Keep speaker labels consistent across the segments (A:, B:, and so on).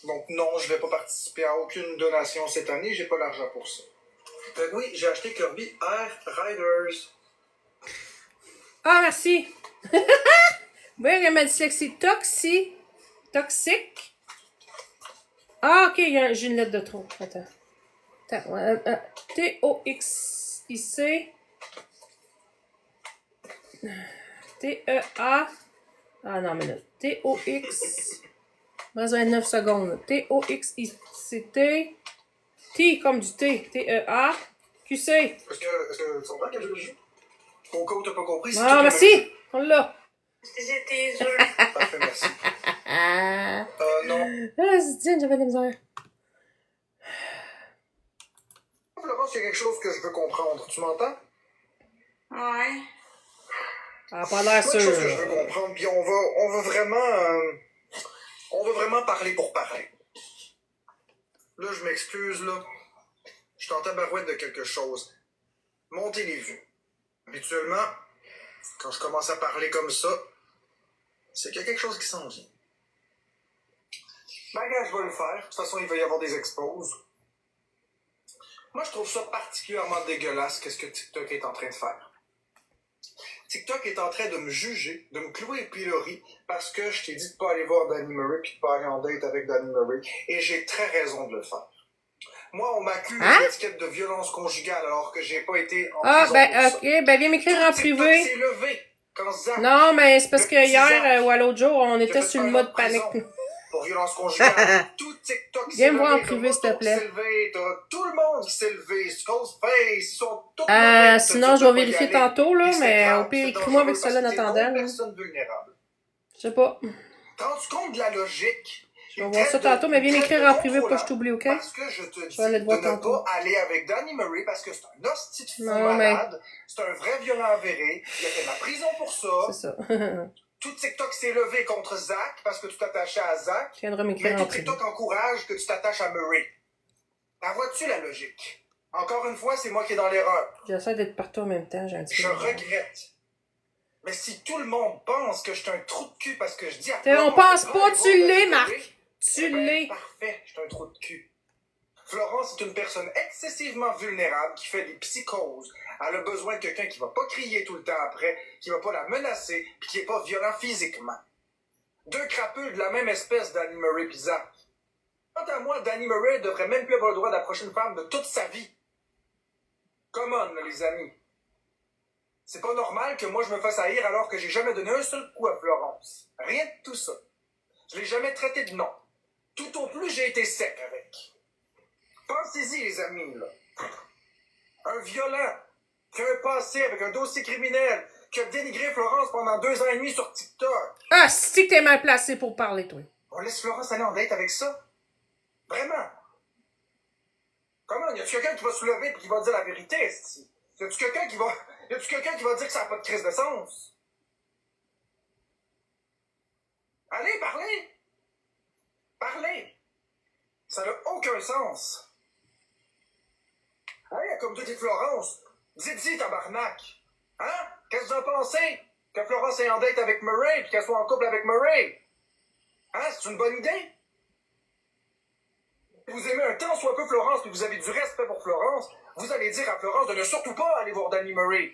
A: Donc non, je vais pas participer à aucune donation cette année, j'ai pas l'argent pour ça. Oui, j'ai acheté Kirby Air Riders.
B: Ah, merci. Oui, elle m'a dit que c'est toxique. Ah, ok, j'ai une lettre de trop. Attends. T-O-X-I-C. T-E-A. Ah non, mais là. T-O-X. Il me reste 29 secondes. T-O-X-I-C-T. T comme du T. T-E-A. Q-C.
A: Est-ce que tu comprends quel jeu de jeu? Au cas où t'as pas compris, c'est
B: Ah, merci. On l'a.
C: C'était jeu.
A: Parfait, merci. Non.
B: Ah, c'est j'avais de la misère.
A: Florence, il y a quelque chose que je veux comprendre. Tu m'entends?
C: Ouais.
B: Ah, pas l'air
A: C'est quelque chose que je
B: sûr.
A: veux comprendre, puis on va vraiment parler pour parler. Là, je m'excuse, là. Je suis en tabarouette de quelque chose. Montez les vues. Habituellement, quand je commence à parler comme ça, c'est qu'il y a quelque chose qui s'en vient. Ben, gars, je vais le faire. De toute façon, il va y avoir des exposes. Moi, je trouve ça particulièrement dégueulasse, qu'est-ce que TikTok est en train de faire. TikTok est en train de me juger, de me clouer le pilori, parce que je t'ai dit de pas aller voir Danny Murray puis de pas aller en date avec Danny Murray. Et j'ai très raison de le faire. Moi, on m'accuse d'étiquette de violence conjugale alors que j'ai pas été en prison
B: ben,
A: pour ça.
B: ok, ben, viens m'écrire en privé.
A: TikTok s'est levé quand Zach,
B: Non, mais c'est parce que hier
A: Zach,
B: ou à l'autre jour, on
A: qui a
B: était
A: fait
B: sur le
A: un an
B: mode
A: de
B: panique.
A: prison pour violence conjugale. Tout TikTok s'est
B: Viens me voir en
A: levé,
B: privé, s'il te
A: Moto
B: plaît.
A: s'est levé, tout le monde qui s'est levé, Skullface, ils sont tous levés.
B: Sinon, je vais vérifier tantôt, là,
A: Puis c'est
B: mais
A: grave,
B: au pire,
A: c'est
B: écris-moi avec
A: dangereux
B: cela en
A: parce que t'es
B: attendant.
A: une
B: là.
A: personne vulnérable.
B: Je sais pas.
A: Rends-tu compte de la logique?
B: Je vais voir ça tantôt, mais viens m'écrire en privé pour que je t'oublie, ok?
A: Parce que je te dis
B: aller te voir
A: de ne
B: tantôt.
A: pas aller avec Danny Murray parce que c'est un hostie de fou
B: Non,
A: malade, c'est un vrai violent avéré, il a fait de la prison pour ça.
B: C'est ça.
A: Tout TikTok s'est levé contre Zach parce que tu t'attachais à Zach.
B: Tu viendras
A: Mais
B: m'écrire en
A: tout
B: privé.
A: TikTok encourage que tu t'attaches à Murray. La vois-tu la logique? Encore une fois, c'est moi qui est dans l'erreur.
B: J'essaie d'être partout en même temps, j'ai un petit peu.
A: Je regrette. Mais si tout le monde pense que je suis un trou de cul parce que je dis à
B: On
A: Florence
B: pense
A: de
B: pas,
A: aller
B: tu
A: voir
B: l'es,
A: Danny
B: Marc.
A: Murray,
B: Tu
A: eh ben,
B: l'es.
A: parfait, je suis un trou de cul. Florence est une personne excessivement vulnérable qui fait des psychoses. Elle a besoin de quelqu'un qui va pas crier tout le temps après, qui va pas la menacer, puis qui est pas violent physiquement. Deux crapules de la même espèce, Danny Murray pis Zach. Quant à moi, Danny Murray devrait même plus avoir le droit d'approcher une femme de toute sa vie. Come on, là, les amis. C'est pas normal que moi je me fasse haïr alors que j'ai jamais donné un seul coup à Florence. Rien de tout ça. Je l'ai jamais traité de nom. Tout au plus, j'ai été sec avec. Pensez-y, les amis, là. Un violent, qui a un passé avec un dossier criminel, qui a dénigré Florence pendant 2 ans et demi sur TikTok.
B: Ah, si que t'es mal placé pour parler, toi.
A: On laisse Florence aller en date avec ça? Vraiment? Comment? Y a-tu quelqu'un qui va se lever et qui va dire la vérité, esti? Y a-tu quelqu'un qui va dire que ça n'a pas de crise de sens? Allez, parlez! Parlez! Ça n'a aucun sens. Hey, comme tout est Florence, dites-y, tabarnak! Hein? Qu'est-ce que vous en pensez? Que Florence est en date avec Murray puis qu'elle soit en couple avec Murray? Hein? C'est une bonne idée? Vous aimez un tant soit peu Florence puis vous avez du respect pour Florence, vous allez dire à Florence de ne surtout pas aller voir Danny Murray.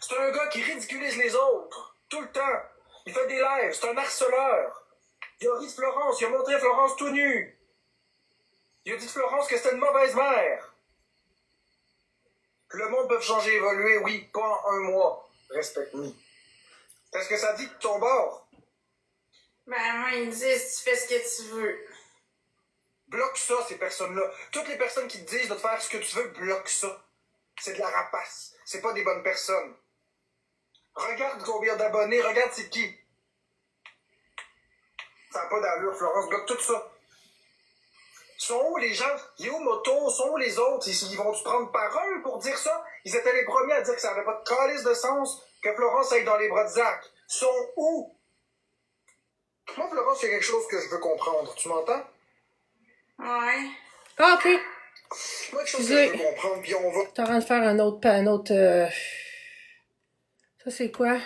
A: C'est un gars qui ridiculise les autres, tout le temps. Il fait des lives, c'est un harceleur. Il a ri de Florence, il a montré Florence tout nu. Il a dit de Florence que c'était une mauvaise mère. Le monde peut changer, évoluer, oui, pas en 1 mois. Respecte-moi. Qu'est-ce que ça dit de ton bord?
C: Ben, moi, ils disent, tu fais ce que tu veux.
A: Bloque ça, ces personnes-là. Toutes les personnes qui te disent de te faire ce que tu veux, bloque ça. C'est de la rapace. C'est pas des bonnes personnes. Regarde combien d'abonnés, regarde c'est qui. Ça n'a pas d'allure, Florence, bloque tout ça. Sont où les gens? Il est où Moto? Sont où les autres? Ils vont-tu prendre parole pour dire ça? Ils étaient les premiers à dire que ça n'avait pas de calice de sens que Florence aille dans les bras de Zach. Sont où? Moi, Florence, il y a quelque chose que je veux comprendre. Tu m'entends?
C: Ouais.
B: Ah, ok.
A: Moi, quelque chose que je veux comprendre, puis on va...
B: T'es en train de faire un autre. Ça, c'est quoi?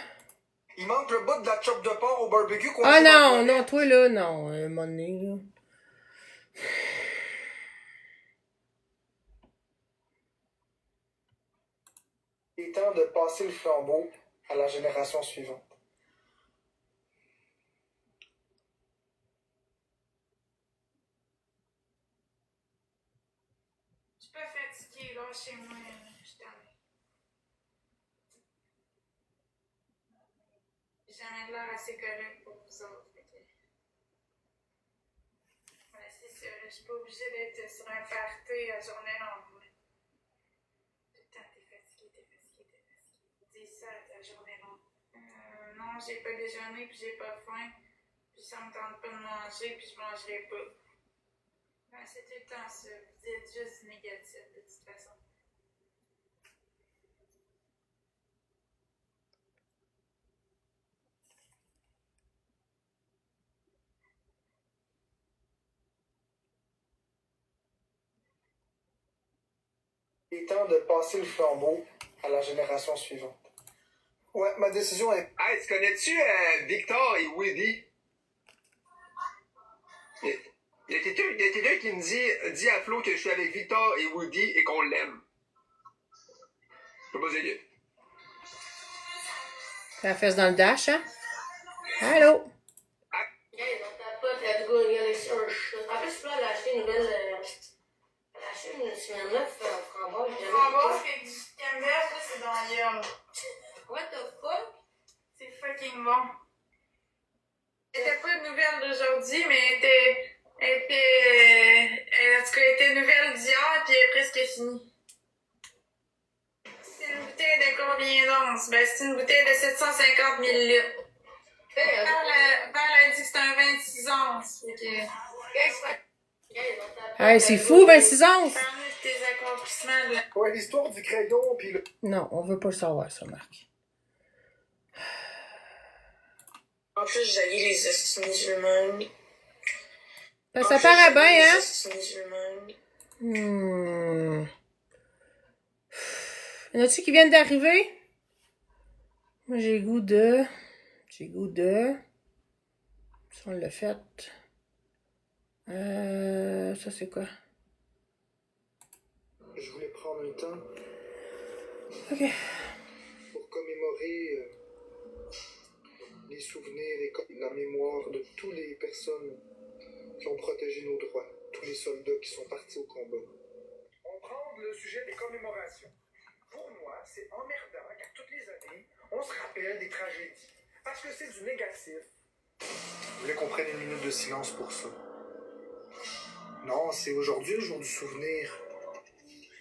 A: Il manque le bout de la chop de porc au barbecue qu'on
B: Ah
A: fait dans
B: non,
A: le
B: non, toi là, non. Un moment donné, là.
A: Il est temps de passer le flambeau à la génération suivante.
C: Je suis pas fatiguée, là, chez moi. Je suis tannée. J'ai jamais l'air assez correct pour vous autres. Fait que... Ouais, c'est ça. Je suis pas obligée d'être sur un party à journée longue. Tout le temps, t'es fatiguée, t'es fatiguée, t'es fatiguée. Dis ça à ta journée longue. Non, j'ai pas déjeuné, puis j'ai pas faim. Puis ça me tente pas de manger, puis je mangerai pas. Ben, c'est tout le temps ça. Vous êtes juste négatif, de toute façon.
A: Il est temps de passer le flambeau à la génération suivante. Ouais, ma décision est...
D: Hey, tu connais-tu Victor et Woody? Il y a quelqu'un qui me dit à Flo que je suis avec Victor et Woody et qu'on l'aime. Je sais pas c'est qui.
B: T'as la fesse dans le dash, hein? Allô?
E: Hey, dans ta pote, let's go, regarder ça. En plus, là, elle a acheté une nouvelle. Elle a acheté une semaine neuf framboise.
C: Framboise avec du camembert, là, c'est dans l'herbe.
E: What the fuck?
C: C'est fucking bon. C'était pas une nouvelle d'aujourd'hui, mais elle était. En tout cas, elle était une nouvelle d'hier, puis elle est presque finie. C'est une bouteille de combien d'onces? Ben, c'est une bouteille de 750 millilitres. Val a dit que c'était un 26 onces. Fait que.
B: Hey, c'est fou, 26 onces!
C: Parle-nous de tes accomplissements, là.
A: Ouais, l'histoire du crayon, puis le...
B: Non, on veut pas le savoir, ça, Marc.
E: En plus, j'haïs les hosties musulmans.
B: Ben, ça paraît bien,
E: Les
B: hein?
E: hosties musulmans.
B: Y en a-tu qui viennent d'arriver? Moi, j'ai goût de... Ça, on l'a fait. Ça, c'est quoi?
A: Je voulais prendre un temps
B: OK.
A: pour commémorer les souvenirs et la mémoire de toutes les personnes qui ont protégé nos droits, tous les soldats qui sont partis au combat. On prend le sujet des commémorations. Pour moi, c'est emmerdant qu'à toutes les années, on se rappelle des tragédies. Parce que c'est du négatif. Je voulais qu'on prenne une minute de silence pour ça. Non, c'est aujourd'hui le jour du souvenir.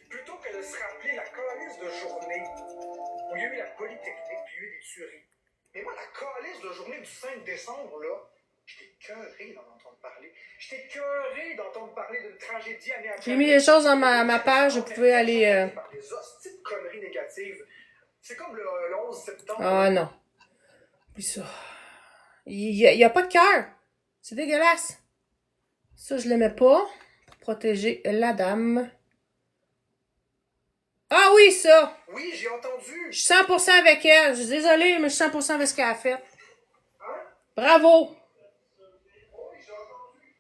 A: Plutôt que de se rappeler la calice de journée où il y a eu la Polytechnique puis il y a eu des tueries. Mais moi, la calice de journée du 5 décembre, là, j'étais écœuré d'en entendre parler. J'étais écœuré d'entendre parler d'une tragédie année après.
B: J'ai mis les choses dans ma page, vous pouvez aller...
A: Par des hosties de conneries négatives. C'est comme le 11 septembre.
B: Ah non. Puis ça. Il y a pas de cœur. C'est dégueulasse. Ça, je l'aimais pas. Pour protéger la dame. Ah oui, ça!
A: Oui, j'ai entendu.
B: Je suis 100% avec elle. Je suis désolée, mais je suis 100% avec ce qu'elle a fait.
A: Hein?
B: Bravo!
A: Oui, j'ai entendu.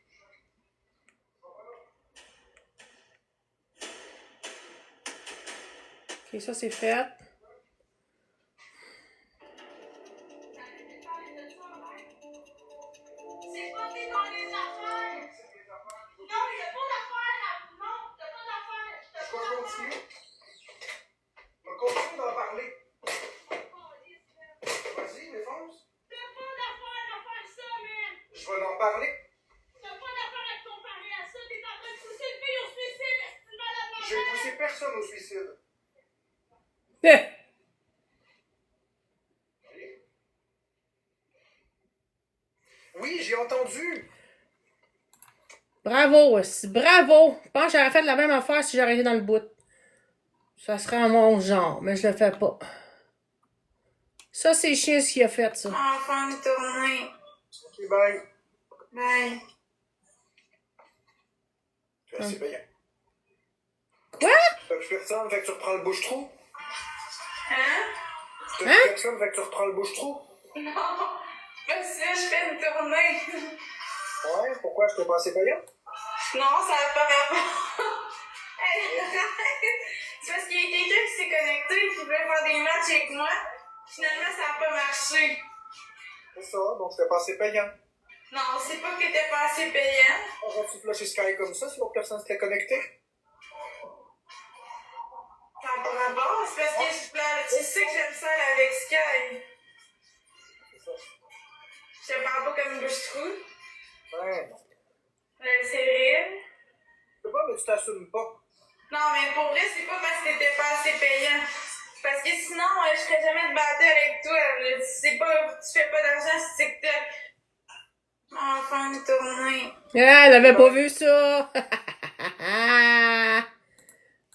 B: Ok, ça c'est fait.
E: C'est pas t'es dans les affaires! Non, il y a pas d'affaires là! Non, t'as pas d'affaires!
A: Je vais continuer. On va continuer d'en parler. Vas-y, défonce.
E: T'as pas d'affaires à faire ça, man!
A: Je vais en parler.
E: T'as pas d'affaires à te comparer à ça! T'es en train de pousser une fille au suicide! Est-ce que tu vas la
A: J'ai poussé personne au suicide.
B: Eh!
A: Oui, j'ai entendu.
B: Bravo, bravo! Je pense que j'aurais fait la même affaire si j'aurais été dans le bout. Ça serait à mon genre, mais je le fais pas. Ça, c'est chiant ce qu'il a fait, ça.
C: Enfant de tournée.
A: Ok, bye.
C: Bye.
A: C'est payant.
B: Quoi?
A: T'as plus personne, fait que tu reprends le bouche-trou?
C: Hein?
A: T'as plus personne, fait que tu reprends le bouche-trou?
C: Non, parce que je fais une tournée.
A: Ouais, pourquoi je t'ai passé payant?
C: Non, ça n'a pas rapport. Hey, c'est parce qu'il y a quelqu'un qui s'est connecté qui voulait faire des matchs avec moi. Finalement, ça n'a pas marché.
A: C'est ça, donc je t'ai passé payant.
C: Non, c'est pas que t'étais pas assez payant.
A: Aurais-tu flashé Sky comme ça si l'autre personne s'était connectée?
C: Ça n'a pas rapport, c'est parce que tu sais que j'aime ça aller avec Sky.
A: C'est ça.
C: Je te parle pas comme une bouche-trou.
A: Ouais, non.
C: C'est vrai.
A: Je sais pas, mais tu t'assumes pas.
C: Non, mais pour vrai, c'est pas parce que t'étais pas assez payant. Parce que sinon, je ferais jamais de battle avec toi. Tu fais pas d'argent sur TikTok. Enfin, une tournée.
B: Ah, elle avait pas vu ça!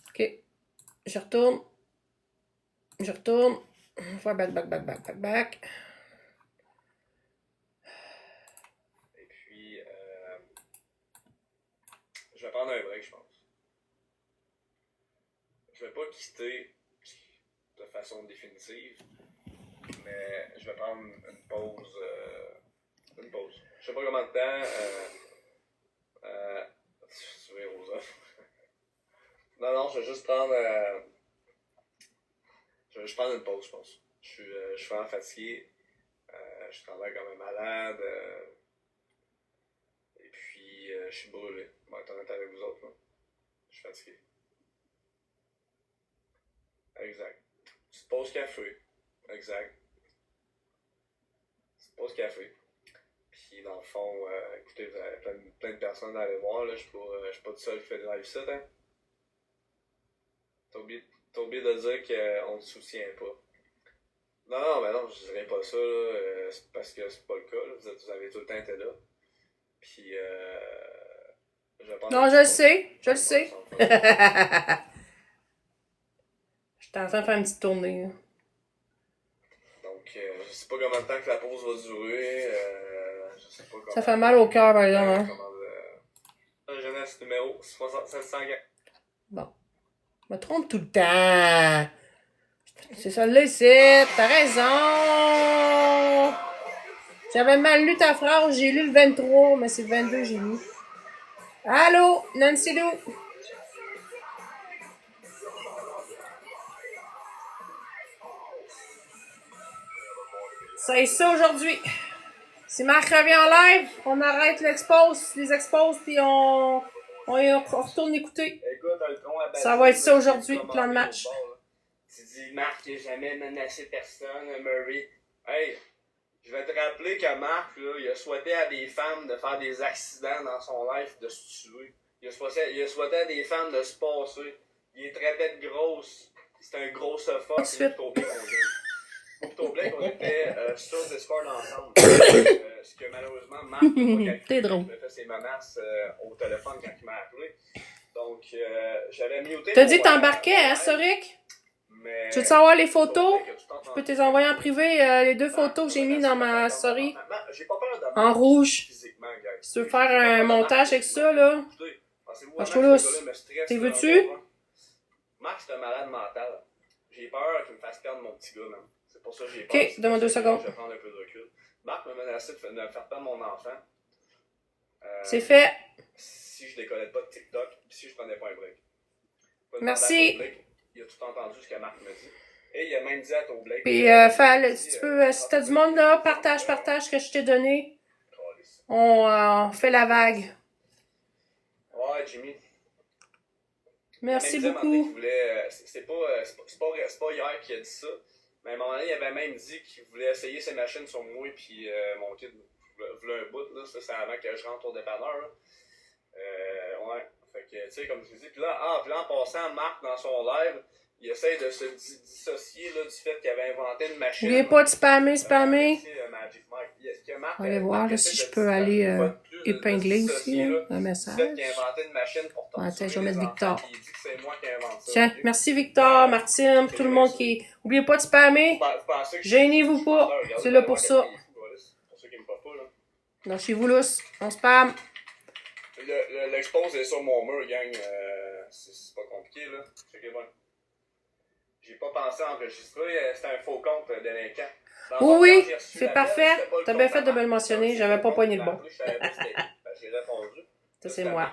B: Ok. Je retourne. On va faire back.
F: Et puis, je vais prendre un break, je pense. Je vais pas quitter de façon définitive, mais je vais prendre une pause. Je sais pas combien de temps. Tu veux, Rosa? Non, je vais juste prendre. Je vais juste prendre une pause, je pense. Je suis vraiment fatigué. Je travaille comme un malade. Et puis, je suis brûlé. Je vais être honnête avec vous autres, là. Je suis fatigué. Exact. Petite pause café. Exact. Petite pause café. Puis dans le fond, écoutez, vous avez plein de personnes à aller voir. Là. Je suis pas tout seul qui fait des live sites. Hein. T'as oublié de dire qu'on ne te soutient pas. Non, mais non, je dirais pas ça. Là. C'est parce que c'est pas le cas. Là. Vous avez tout le temps été là. Puis,
B: Non, je le sais. J'étais en train de faire une petite tournée. Là.
F: Donc, je sais pas combien de temps que la pause va durer. Je sais pas comment.
B: Ça fait mal au cœur, par exemple. Hein?
F: Jeunesse numéro 704.
B: Bon. Je me trompe tout le temps. C'est ça là, c'est. T'as raison. J'avais mal lu ta phrase. J'ai lu le 23, mais c'est le 22 j'ai lu. Allô, Nancy Lou. C'est ça aujourd'hui. Si Marc revient en live, on arrête les expos, puis on retourne écouter.
F: Écoute, un tronc à
B: Ça va être ça aujourd'hui, plan de match.
F: Tu dis, Marc n'a jamais menacé personne, Murray. Hey, je vais te rappeler que Marc, là, il a souhaité à des femmes de faire des accidents dans son life, de se tuer. Il a souhaité à des femmes de se passer. Il est traitait de grosse. C'est un gros sofa.
B: Tout de suite.
F: Pour Blake, on était sur Discord ensemble. Ce que malheureusement, Marc n'a pas calculé.
B: T'es drôle.
F: Il a fait ses menaces au téléphone quand il m'a appelé. Donc, j'avais muté.
B: T'as dit que t'embarquais, hein, Soric?
F: Mais...
B: Tu veux savoir les photos? Je peux te les envoyer en privé, les 2 photos que j'ai mis dans ma story. En rouge. Si tu veux faire un montage avec ça, là. Je te lousse. T'es veux-tu?
F: Marc, c'est un malade mental. J'ai peur qu'il me fasse perdre mon petit gars, même. C'est pour ça que j'ai peur.
B: Ok, donne-moi 2 secondes.
F: Je vais prendre un peu de recul. Marc m'a menacé de me faire perdre mon enfant.
B: C'est fait.
F: Si je décollais pas de TikTok, puis si je prenais pas un break.
B: Merci.
F: Il a tout entendu ce que Marc m'a dit. Et il a même dit à ton Blake.
B: Puis, si tu peux, si t'as du monde là, partage ce que je t'ai donné. On fait la vague.
F: Ouais, Jimmy.
B: Merci
F: il
B: beaucoup.
F: C'est pas hier qu'il a dit ça. Mais à un moment donné, il avait même dit qu'il voulait essayer ses machines sur moi puis mon kid voulait un bout. Là. Ça, c'est avant que je rentre au dépanneur. Là. Ouais. Fait que, tu sais, comme je dis, puis là, en passant, Marc, dans son live, il essaie de se dissocier là, du fait qu'il avait inventé une machine.
B: N'oubliez pas de spammer.
F: Magic Mike.
B: On va aller voir là, si je peux aller épingler aussi là, un message.
F: Il a inventé une machine pour
B: ouais, tiens, je vais mettre Victor.
F: Il dit que c'est moi qui ai inventé ça.
B: Tiens, merci Victor, Martine, tout le monde qui... N'oubliez pas de spammer. Gênez-vous pas. C'est là pour ça.
F: Pour ceux qui me parlent pas, là.
B: Non, chez vous, là, on spam.
F: L'expose est sur mon mur, gang. C'est pas compliqué, là. Checkez bien. J'ai pas pensé à enregistrer. C'était un faux compte délinquant.
B: Oui, oui, c'est parfait. T'as bien fait de me le mentionner, j'avais pas poigné le bon.
F: J'ai répondu.
B: Ça, c'est moi.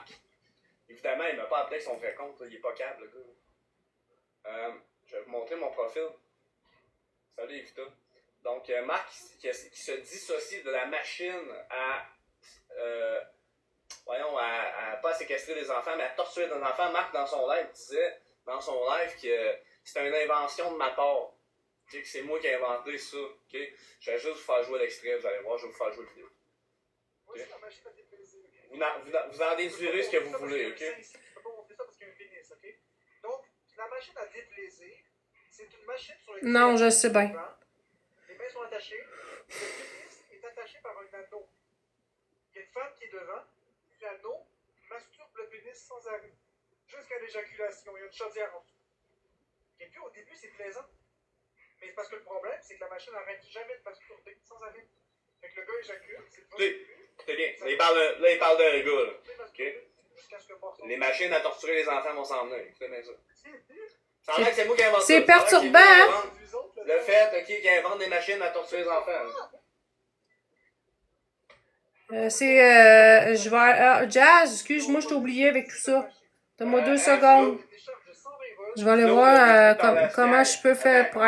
F: Évidemment, il m'a pas appelé avec son vrai compte, il est pas câble, le gars. Je vais vous montrer mon profil. Salut, Evita. Donc, Marc qui se dissocie de la machine à pas séquestrer des enfants, mais à torturer des enfants. Marc, dans son live, disait que c'était une invention de ma part. Que c'est moi qui ai inventé ça. Okay? Je vais juste vous faire jouer l'extrait, vous allez voir, je vais vous faire jouer le vidéo. Okay? Vous en déduirez ce que vous voulez, ok?
A: Donc, la machine à déplaisir, c'est une machine sur laquelle...
B: Non, je sais bien.
A: Les mains sont attachées, le pénis est attaché par un anneau. Il y a une femme qui est devant, l'anneau masturbe le pénis sans arrêt, jusqu'à l'éjaculation. Il y a une chaudière en dessous. Et puis au début, c'est plaisant. Mais parce que le problème, c'est que la machine n'arrête jamais de masturber sans arrêt. Fait que le gars éjacule, c'est le
F: Oui, c'est bien. Là, il parle d'un gars, là. Okay? Les machines à torturer les enfants vont s'en venir. Écoutez bien ça. Ça a l'air que c'est moi qui invente ça.
B: C'est perturbant, hein?
F: Le fait, ok, qui invente des machines à torturer les enfants.
B: Je vais... Jazz, excuse-moi, je t'ai oublié avec tout ça. Donne-moi 2 secondes. Je vais aller voir comment je peux faire pour